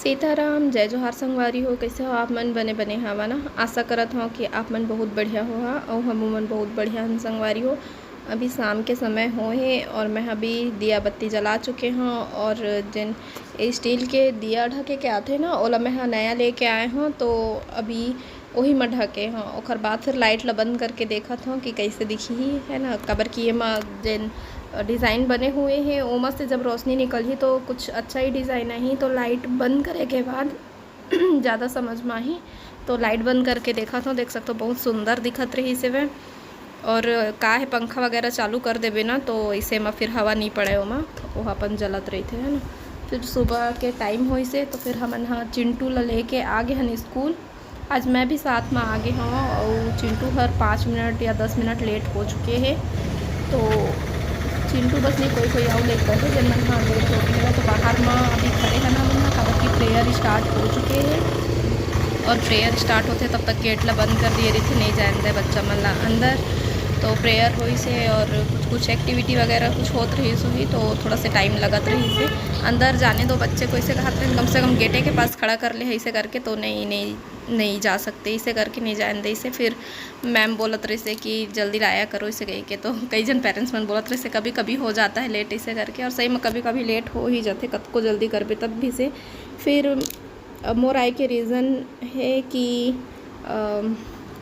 सीताराम जय जोहार संगवारी हो। कैसे हो आप मन? बने बने हवा ना। आशा करत हो कि आप मन बहुत बढ़िया हो हा और हम मन बहुत बढ़िया हन संगवारी हो। अभी शाम के समय हो है और मैं अभी दिया बत्ती जला चुके हैं और जिन स्टील के दिया ढके के आते ना ओला मैं नया लेके आए हूँ। तो अभी वही में ढके हाँ और बाद फिर लाइट ला बंद करके देखा था कि कैसे दिखी ही है ना। कबर की ये जिन डिज़ाइन बने हुए हैं ओमा से जब रोशनी निकल ही तो कुछ अच्छा ही डिज़ाइन आई तो लाइट बंद करे के बाद ज़्यादा समझ में आई तो लाइट बंद करके देखा था। देख सकते हो बहुत सुंदर दिखत रही से वह। और का है पंखा वगैरह चालू कर देवे ना तो इसे में फिर हवा नहीं पड़े ओमा वो अपन जलत रही थे है ना। फिर सुबह के टाइम हो से तो फिर हमन हाँ चिंटू ला लेके आगे हन स्कूल। आज मैं भी साथ में आगे हाँ और चिंटू हर 5 मिनट या 10 मिनट लेट हो चुके हैं। तो चिंटू बस नहीं कोई और लेकर है जब मन हाँ लेट हो गया तो बाहर में अभी खड़े हैं ना मन खबर की प्रेयर स्टार्ट हो चुके हैं और प्रेयर स्टार्ट होते तब तक गेट ला बंद कर दिए रही थी नहीं जाने दे बच्चा मन ला अंदर। तो प्रेयर हुई से और कुछ एक्टिविटी वगैरह कुछ होत रही सो ही तो थोड़ा सा टाइम लगत रही से अंदर जाने दो बच्चे को इसे कहते हैं कम से कम गेटे के पास खड़ा कर ले ऐसे करके तो नहीं जा सकते इसे करके नहीं जाने दे इसे। फिर मैम बोलत रही से कि जल्दी लाया करो इसे गई के तो कई जन पेरेंट्स मन बोलत रहे से कभी कभी हो जाता है लेट इसे करके और सही में कभी कभी लेट हो ही जाते कब को जल्दी कर भी तब भी से। फिर मोर आए के रीज़न है कि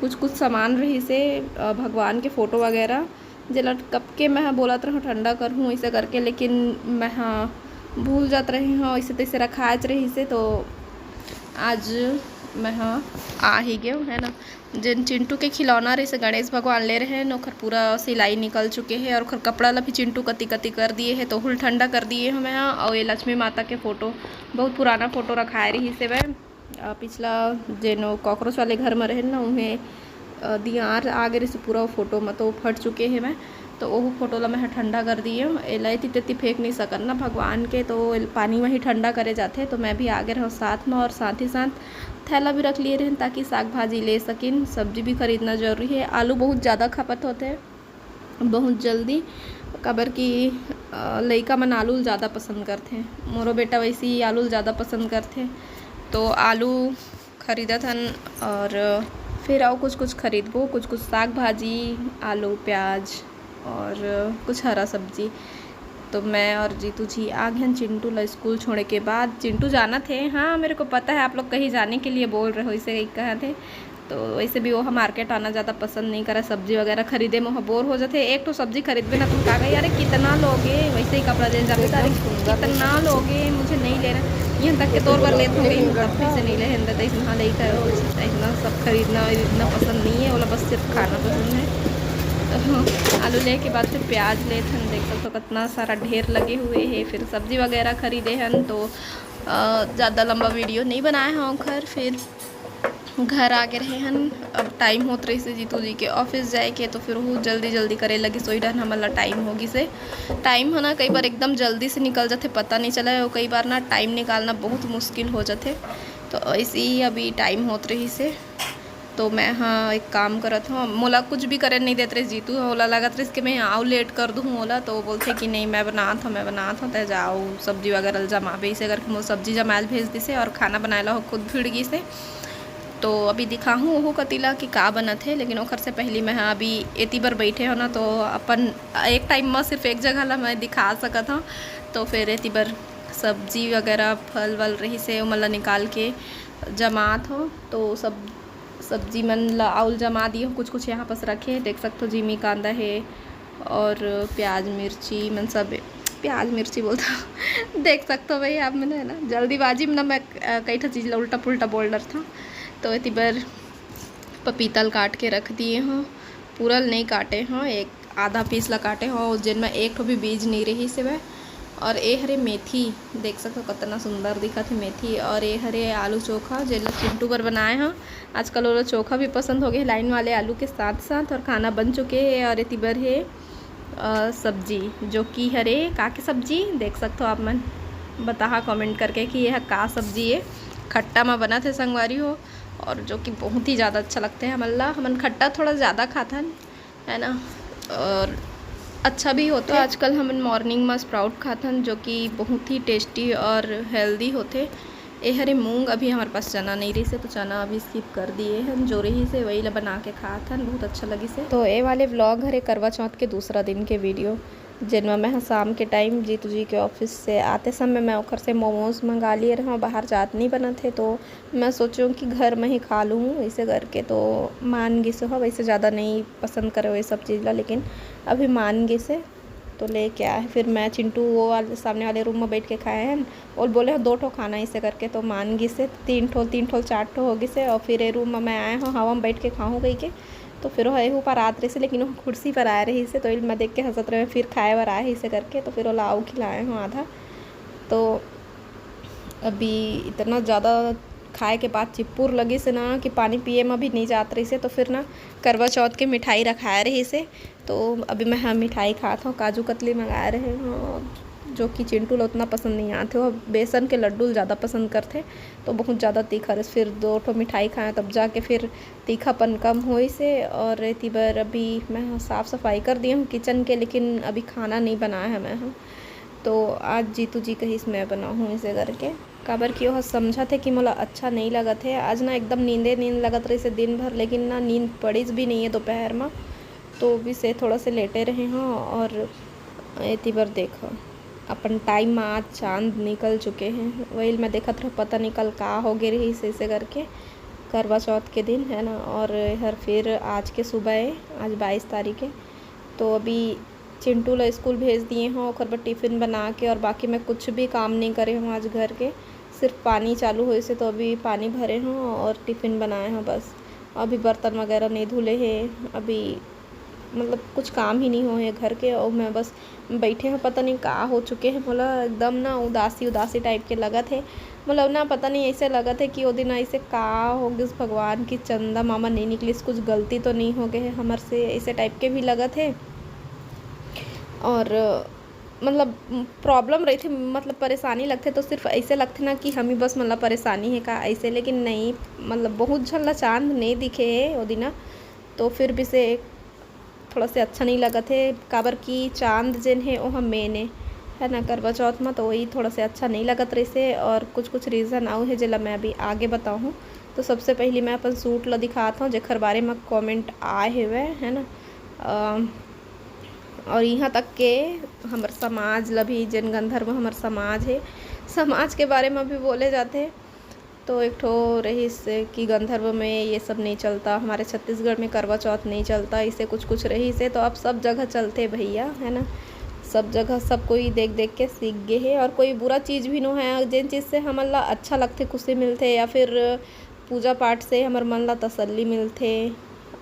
कुछ सामान रही से भगवान के फ़ोटो वगैरह जला कब के मैं बोलत रहूँ ठंडा कर हूँ ऐसे करके लेकिन मैं हाँ भूल जात रही हूँ ऐसे तैसे रखाच रही से। तो आज मैं हाँ आ ही गया है ना। जिन चिंटू के खिलौना रही से गणेश भगवान ले रहे हैं ओखर पूरा सिलाई निकल चुके हैं और कपड़ा ला भी चिंटू कती कती कर दिए है तो हुल ठंडा कर दिए हैं मैं हाँ। और ये लक्ष्मी माता के फ़ोटो बहुत पुराना फ़ोटो रखाए रही से वह पिछला जेनो कॉकरोच वाले घर में रहे ना उन्हें दियार आ गए से पूरा फोटो में तो फट चुके हैं मैं। तो वो फोटो ला मैं ठंडा कर दी हूँ एलाई तिती फेंक नहीं सकन ना भगवान के तो पानी में ही ठंडा करे जाते तो मैं भी आगे रहूँ साथ में और साथ ही साथ थैला भी रख लिए रहें ताकि साग भाजी ले सकें। सब्जी भी खरीदना ज़रूरी है। आलू बहुत ज़्यादा खपत होते हैं बहुत जल्दी कबर की लड़का मन आलू ज़्यादा पसंद करते हैं मोरो बेटा वैसे ही आलू ज़्यादा पसंद करते तो आलू खरीदा था और फिर आओ कुछ खरीदबो कुछ साग भाजी आलू प्याज और कुछ हरा सब्जी। तो मैं और जीतू जी आ गए चिंटू ला स्कूल छोड़ने के बाद। चिंटू जाना थे हाँ मेरे को पता है आप लोग कहीं जाने के लिए बोल रहे हो इसे कहीं कहा थे तो वैसे भी वो मार्केट आना ज़्यादा पसंद नहीं करा सब्जी वगैरह खरीदे में बोर हो जाते एक तो सब्जी खरीदबे ना तुम कहा यार कितना लोगे वैसे ही कपड़ा दे जाते कितना लोगे मुझे नहीं लेना यहाँ तक के तौर पर लेते होंगे तब भी से नहीं ले तो इतना ले कर इतना सब खरीदना इतना पसंद नहीं है वाला बस सिर्फ खाना पसंद है। तो आलू ले के बाद फिर प्याज ले थे देख सकते हो कितना सारा ढेर लगे हुए हैं। फिर सब्जी वगैरह खरीदे हैं तो ज़्यादा लंबा वीडियो नहीं बनाए हैं खैर। फिर घर आ गए रहे हैं अब टाइम होत रही से जीतू जी के ऑफिस जाए के तो फिर वो जल्दी करे लगी सोई डन हमारा टाइम होगी से टाइम है ना कई बार एकदम जल्दी से निकल जाते पता नहीं चला है और कई बार ना टाइम निकालना बहुत मुश्किल हो जाते तो ऐसे ही अभी टाइम होत रही से। तो मैं हाँ एक काम करत हूँ मोला कुछ भी करे नहीं देते रहे जीतू ओला लगत रही कि मैं आओ लेट कर दूँ ओला तो बोलते कि नहीं मैं बनात हूँ तो जाओ सब्जी वगैरह जमाबे इसे करके मुझे सब्जी जमायल भेज दी से और खाना बनाएला हो खुद भिड़गी से। तो अभी दिखाऊँ वो कतीला कि का बनत है लेकिन ओखर से पहले मैं हाँ अभी एती बार बैठे हो ना तो अपन एक टाइम में सिर्फ एक जगह ला मैं दिखा सकत हूँ तो फिर एती बार सब्जी वगैरह फल वल रही से मतलब निकाल के जमात हो तो सब्जी मन ला आउल जमा दी हो कुछ यहाँ पास रखे देख सकते हो जिमी कांदा है और प्याज मिर्ची मन सब प्याज मिर्ची बोलता देख सकते हो भाई आप मैंने है ना जल्दीबाजी में ना मैं कई चीज़ ला उल्टा पुल्टा बोल रहा था। तो इतनी बार पपीतल काट के रख दिए हों पूरा नहीं काटे हों एक आधा पीस ला काटे हों जिनमें एक तो भी बीज नहीं रही से वह। और ये हरे मेथी देख सकते हो कितना सुंदर दिखा थे मेथी और ये हरे आलू चोखा जो चिंटू पर बनाए हैं आजकल वो चोखा भी पसंद हो गए लाइन वाले आलू के साथ साथ और खाना बन चुके हैं। और इतनी बार है सब्जी जो कि हरे का की सब्जी देख सकते हो आप मन बता कमेंट करके कि यह का सब्जी है खट्टा में बना थे संगवारी हो और जो कि बहुत ही ज़्यादा अच्छा लगते हैं हमन खट्टा थोड़ा ज़्यादा खाता है ना और अच्छा भी होता है। आजकल हमन मॉर्निंग में स्प्राउट खाथन जो कि बहुत ही टेस्टी और हेल्दी होते ये हरे मूंग अभी हमारे पास चना नहीं रही से, तो चना अभी स्किप कर दिए हैं, जो रही से वही ला बना के खा था, बहुत अच्छा लगी से। तो ये वाले व्लॉग हरे करवा चौथ के दूसरा दिन के वीडियो, जिनमें मैं शाम के टाइम जीतू जी के ऑफिस से आते समय मैं ओखर से मोमोज मंगा लिए रहा, बाहर जात नहीं बना थे, तो मैं सोचूँ कि घर में ही खा लूँ इसे करके। तो मान गई से हो, वैसे ज़्यादा नहीं पसंद करे ये सब चीज़ ला, लेकिन अभी मान गई से तो लेके आए। फिर मैं चिंटू वो वाले सामने वाले रूम में बैठ के खाए हैं, और बोले 2 ठो खाना इसे करके, तो मान गई से 3 ठो 4 ठो हो गई से। और फिर ये रूम में मैं आए हूँ हवा में बैठ के खाऊँ गई के, तो फिर वो है ऊपर आत रही से, लेकिन वो कुर्सी पर आए रही से, तो मैं देख के हंसत रहे, फिर खाए वर आए इसे करके, तो फिर वो लाऊ खिलाए हूँ आधा। तो अभी इतना ज़्यादा खाए के बाद चिप्पुर लगी से ना कि पानी पिए में भी नहीं जात रही से, तो फिर ना करवा चौथ की मिठाई रखाए रही से। तो अभी मैं हाँ मिठाई खाता हूँ, काजू कतली मंगाए रहे हैं, जो कि चिंटू लो उतना पसंद नहीं आते, वो बेसन के लड्डू ज़्यादा पसंद करते, तो बहुत ज़्यादा तीखा रहे। फिर 2 ठो मिठाई खाएँ तब जाके फिर तीखापन कम हो से। और रेती बार अभी मैं साफ़ सफाई कर दी हूँ किचन के, लेकिन अभी खाना नहीं बनाया है मैं हूँ। तो आज जीतू जी कहीं मैं बनाऊँ इसे करके, काबर की वह समझा थे कि मोला अच्छा नहीं लगा थे। आज ना एकदम नींद लगत रही से दिन भर, लेकिन ना नींद पड़ी भी नहीं है दोपहर में, तो भी से थोड़ा से लेटे रहे हैं। और एती बार देखो अपन टाइम में आज चांद निकल चुके हैं, वही मैं देखा था, पता नहीं कल का हो गए रही से करके, करवा चौथ के दिन है ना। और हर फिर आज के सुबह है, आज 22 तारीख है। तो अभी चिंटू ला स्कूल भेज दिए हैं, और पर टिफ़िन बना के, और बाकी मैं कुछ भी काम नहीं करे हूँ आज घर के, सिर्फ पानी चालू हुए से, तो अभी पानी भरे हूँ और टिफ़िन बनाए हैं बस। अभी बर्तन वगैरह नहीं धुले हैं, अभी मतलब कुछ काम ही नहीं हुए घर के, और मैं बस बैठे हैं, पता नहीं का हो चुके हैं, बोला एकदम ना उदासी टाइप के लगा थे, मतलब ना पता नहीं ऐसे लगा थे कि वो दिन ऐसे का हो गए भगवान की चंदा मामा नहीं निकली, कुछ गलती तो नहीं हो गए हमारे से, ऐसे टाइप के भी लगा थे। और मतलब प्रॉब्लम रही थी, मतलब परेशानी लगते, तो सिर्फ ऐसे लगते ना कि हमें बस मतलब परेशानी है का ऐसे, लेकिन नहीं, मतलब बहुत झल्ला चांद नहीं दिखे है वो दिन, तो फिर भी से थोड़ा से अच्छा नहीं लगा थे, काबर की चांद जिन है वो मेन है ना करवा चौथ में, तो वही थोड़ा से अच्छा नहीं लगत रही से। और कुछ रीज़न आऊ है जिला मैं अभी आगे बताऊँ। तो सबसे पहले मैं अपन सूट ला दिखाता हूँ, जेखर बारे में कमेंट आए हुए है ना। और यहाँ तक के हमारे समाज ला भी, जिन गंधर्व हमारे समाज है, समाज के बारे में भी बोले जाते हैं। तो एक ठो रही से कि गंधर्व में ये सब नहीं चलता, हमारे छत्तीसगढ़ में करवा चौथ नहीं चलता, इसे कुछ रही से, तो अब सब जगह चलते भैया है ना, सब जगह सब कोई देख के सीख गए है। और कोई बुरा चीज़ भी नहीं है, जिन चीज़ से हमारा अच्छा लगते, खुशी मिलते, या फिर पूजा पाठ से हमारे मन ला तसल्ली मिलते,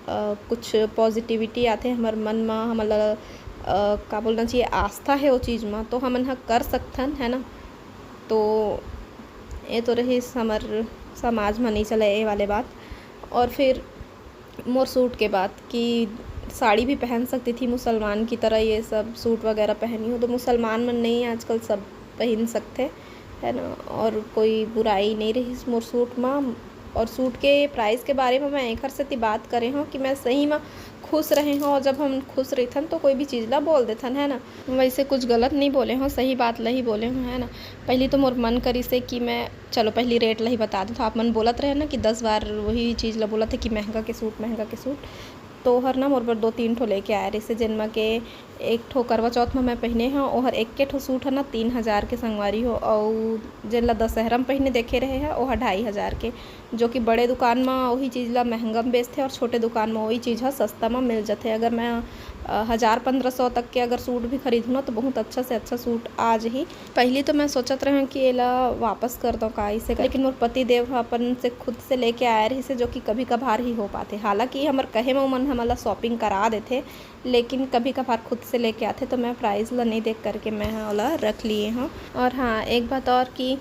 कुछ पॉजिटिविटी आते हमारे मन में, हमारा का बोलना चाहिए आस्था है वो चीज़ में, तो हम यहाँ कर सकथन है ना। तो ये तो रही हमार समाज में नहीं चला ये वाले बात। और फिर मोर सूट के बात कि साड़ी भी पहन सकती थी मुसलमान की तरह, ये सब सूट वगैरह पहनी हो, तो मुसलमान में नहीं आजकल सब पहन सकते है ना, और कोई बुराई नहीं रही मोर सूट में। और सूट के प्राइस के बारे में मैं एक हर से बात करे हूँ कि मैं सही में खुश रहे हों, और जब हम खुश रहथन तो कोई भी चीज़ ला बोल देथन है ना, वैसे कुछ गलत नहीं बोले हों, सही बात ला ही बोले हों है ना। पहले तो मोर मन करी से कि मैं चलो पहली रेट ला ही बता दूँ, तो आप मन बोलत रहे ना कि 10 बार वही चीज़ ला बोला थे कि महंगा के सूट, तो हर ना मोर पर 2-3 ठो लेके आए रही से, जिनमें के एक ठो करवा चौथ में मैं पहने हैं, और एक के ठो सूट है ना 3000 के संगवारी हो, और जिनला दशहरा में पहने देखे रहे हैं वह 2500 के, जो कि बड़े दुकान में वही चीज़ ला महंगा में बेचते, और छोटे दुकान में वही चीज़ है सस्ता में मिल जाते। अगर मैं 1000-1500 तक के अगर सूट भी खरीदूँ ना, तो बहुत अच्छा से अच्छा सूट आज ही। पहले तो मैं सोचत रहे कि एला वापस कर दो का इसे, लेकिन मोर पति देव अपन से खुद से लेके आए रही से, जो कि कभी कभार ही हो पाते, हालांकि हमारे कहे में मन हमारा शॉपिंग करा देते, लेकिन कभी कभार खुद से लेके आते, तो मैं प्राइस ला नहीं देख करके मैं वाला रख लिए हूँ। और हाँ एक बात और कि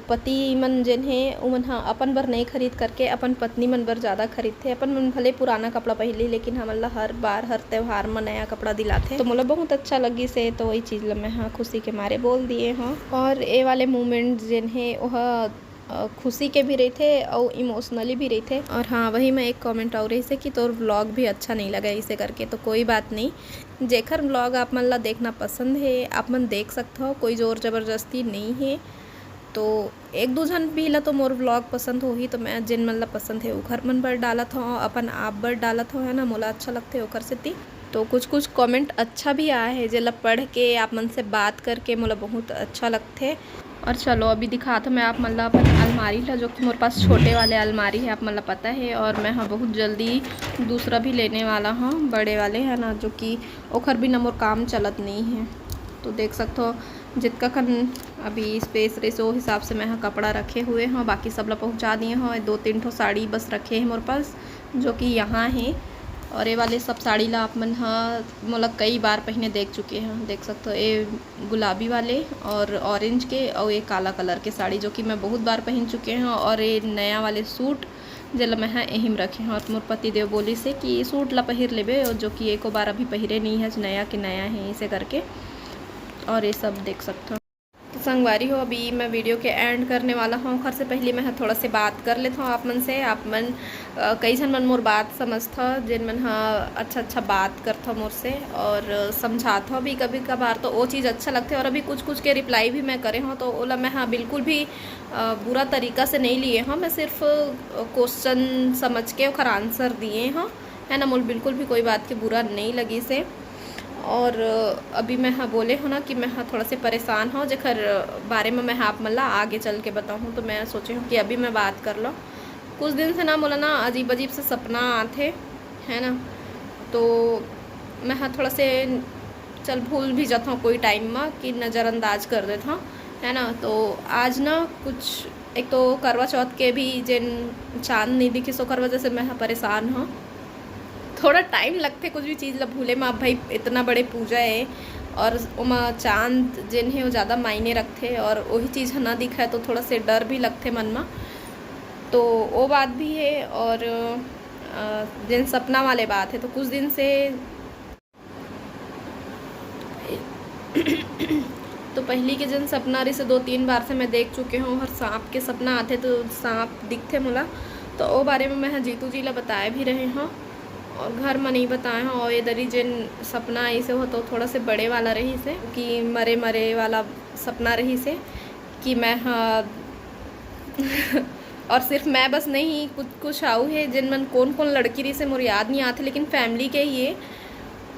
पति मन जिन है उमन हाँ अपन बर नहीं खरीद करके अपन पत्नी मन बर ज़्यादा खरीदते, अपन मन भले पुराना कपड़ा पहले, लेकिन हमला हर बार हर त्यौहार में नया कपड़ा दिलाते, तो मुझे बहुत अच्छा लगी से, तो वही चीज़ मैं हाँ खुशी के मारे बोल दिए हाँ। और ये वाले मोमेंट जिन है वह खुशी के भी रही थे और इमोशनली भी रही थे। और हाँ वही मैं एक कमेंट और रही से कि तोर व्लॉग भी अच्छा नहीं लगा इसे करके, तो कोई बात नहीं, जेखर व्लॉग आप मन ला देखना पसंद है आप मन देख सकते हो, कोई ज़ोर ज़बरदस्ती नहीं है। तो एक दो जन भी ला तो मोर व्लॉग पसंद हो ही, तो मैं जिन मन ला पसंद है ओखर मन बर डालत हूँ, अपन आप बर डालत हूँ, है ना। मोला अच्छा लगता है ओखर सेती। तो कुछ कुछ कमेंट अच्छा भी आया है जेला पढ़ के आप मन से बात करके मोला बहुत अच्छा लगते। और चलो अभी दिखाता मैं आप मन ला अपन अलमारी ला, जो कि मोरे पास छोटे वाले अलमारी है, आप मन ला पता है। और मैं हाँ बहुत जल्दी दूसरा भी लेने वाला हूँ, बड़े वाले है ना, जो कि ओखर भी ना मोर काम चलत नहीं है। तो देख सकते हो जितना कन अभी स्पेस रहे सो हिसाब से मैं हाँ कपड़ा रखे हुए हैं, बाकी सब ला पहुँचा दिए हैं। 2-3 ठो साड़ी बस रखे हैं मोरे पास, जो कि यहाँ है। और ये वाले सब साड़ी ला आप मन हाँ मतलब कई बार पहने देख चुके हैं। देख सकते हो ये गुलाबी वाले और ऑरेंज के और ये काला कलर के साड़ी, जो कि मैं बहुत बार पहन चुके हैं। और ये नया वाले सूट जला मैं हाँ यहीं रखे हैं। और मोर पति देव बोली से कि सूट ला पहिर लेबे, और जो कि एक बार अभी पहिरे नहीं है, नया के नया है इसे करके। और ये सब देख सकते हो। तो संगवारी हो अभी मैं वीडियो के एंड करने वाला हूँ। खर से पहले मैं थोड़ा से बात कर लेता हूँ आप मन से। आप मन कई जन मन मोर बात समझता, जिन मन हाँ अच्छा अच्छा बात करता मोर से और समझाता भी कभी कभार, तो वो चीज़ अच्छा लगता है। और अभी कुछ कुछ के रिप्लाई भी मैं करे हूँ, तो ओला मैं हाँ बिल्कुल भी बुरा तरीका से नहीं लिए हूँ। मैं सिर्फ क्वेश्चन समझ के ओखर आंसर दिए हूँ, है ना। मोल बिल्कुल भी कोई बात के बुरा नहीं लगी से। और अभी मैं हाँ बोले हो ना कि मैं हाँ थोड़ा से परेशान हूँ, जेखर बारे में मैं हाँ आप मतलब आगे चल के बताऊँ। तो मैं सोचे हूँ कि अभी मैं बात कर लो। कुछ दिन से ना बोला ना अजीब अजीब से सपना आते, है ना। तो मैं हाँ थोड़ा से चल भूल भी जाता हूँ कोई टाइम में कि नज़रअंदाज कर देता हूँ, है ना। तो आज ना कुछ एक तो करवा चौथ के भी जिन चांद नहीं दिखी, सो कर वजह से मैं हाँ परेशान हूँ। थोड़ा टाइम लगते कुछ भी चीज़ ला भूले में। अब भाई इतना बड़े पूजा है और उमा चांद जिन है वो ज़्यादा मायने रखते, और वही चीज़ ना दिखा है तो थोड़ा से डर भी लगते मन में। तो वो बात भी है। और जिन सपना वाले बात है, तो कुछ दिन से तो पहली के जिन सपना रही से 2-3 बार से मैं देख चुके हूँ। हर सांप के सपना आते तो सांप दिखते मोला, तो वो बारे में मैं जीतू जी ला बताए भी रहे हैं और घर में नहीं बताए हैं। और इधर ही जिन सपना ऐसे हो तो थोड़ा से बड़े वाला रही से कि मरे मरे वाला सपना रही से कि मैं हाँ और सिर्फ मैं बस नहीं, कुछ कुछ आऊ है जिन मन कौन कौन लड़की रही से मोर याद नहीं आते, लेकिन फैमिली के ही है।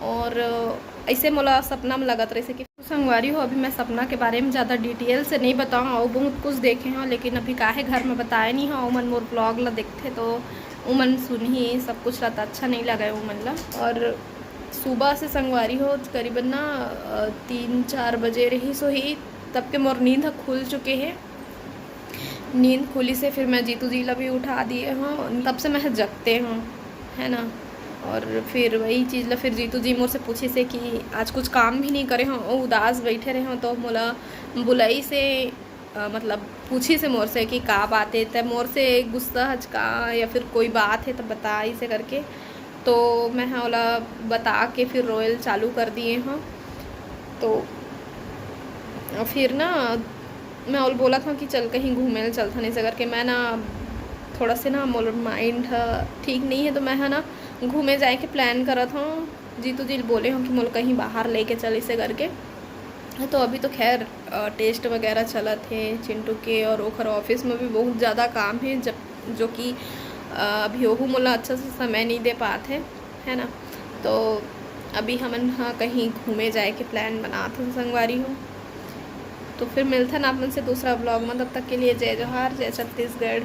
और ऐसे मोला सपना में लगत रही से कि संगवारी हो। अभी मैं सपना के बारे में ज़्यादा डिटेल से नहीं बताऊँ, और बहुत कुछ देखे हैं, लेकिन अभी काहे घर में बताए नहीं हाँ। मन मोर ब्लॉग ला देखते तो उमन सुन ही सब कुछ रहता, अच्छा नहीं लगा उमन ला। और सुबह से संगवारी हो करीबन ना 3-4 बजे रही सो ही, तब के मोर नींद खुल चुके हैं। नींद खुली से फिर मैं जीतू जी ला भी उठा दिए हूँ, तब से मैं जगते हूँ, है ना। और फिर वही चीज़ ला फिर जीतू जी मोर से पूछे से कि आज कुछ काम भी नहीं करे हों, उदास बैठे रहे हों, तो मोला बुलाई से मतलब पूछी से मोर से कि का बात है, तब मोर से गुस्सा हचका या फिर कोई बात है तो बता इसे करके। तो मैं हाँ ओला बता के फिर रोयल चालू कर दिए हूँ। तो फिर ना मैं और बोला था कि चल कहीं घूमने चलता नहीं से करके। मैं ना थोड़ा से ना मोर माइंड ठीक नहीं है, तो मैं है ना घूमे जाए के प्लान करा था। जीतू जी बोले हूँ कि मोल कहीं बाहर लेके चल इसे करके। तो अभी तो खैर टेस्ट वगैरह चला थे चिंटू के, और ओखर ऑफिस में भी बहुत ज़्यादा काम है, जब जो कि अभी ओहू मोला अच्छा से समय नहीं दे पाते, है ना। तो अभी हमन हाँ कहीं घूमे जाए के प्लान बनाते संगवारी हो। तो फिर मिलता ना अपन से दूसरा ब्लॉग में, तब तक के लिए जय जोहार, जय छत्तीसगढ़।